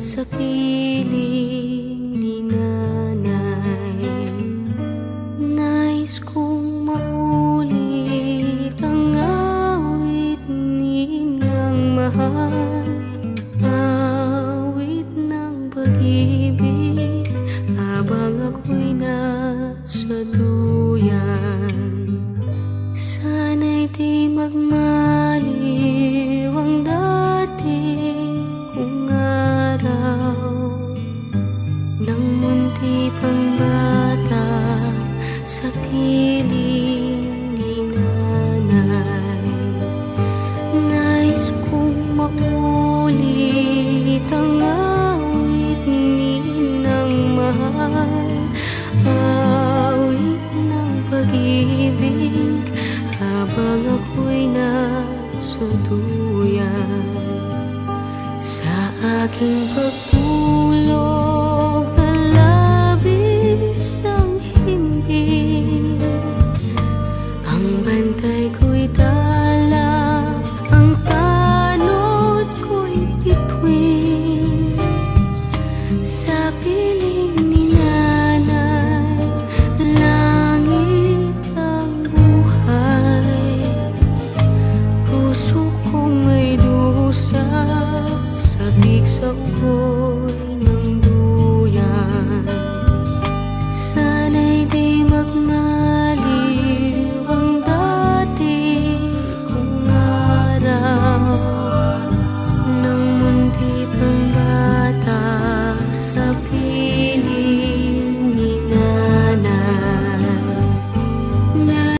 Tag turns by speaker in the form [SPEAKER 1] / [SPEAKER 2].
[SPEAKER 1] sa piling ni nanay. Nais kong maulit ang awit ninang mahal, awit ng pag-ibig habang ako'y nasa duyan. Sana'y di magmaliw ang dati kong araw, nang munti pang bata sa piling ni nanay. Nais kong maulit ang awit ninang mahal, awit ng pag-ibig habang ako'y nasa duyan. Sa aking pagtulog na labis ang himbing, ang bantay ko'y tala, ang tanod ko'y bituin. Sa piling ni nanay, langit ang buhay. Puso kong may dusa, sabik sa ulo.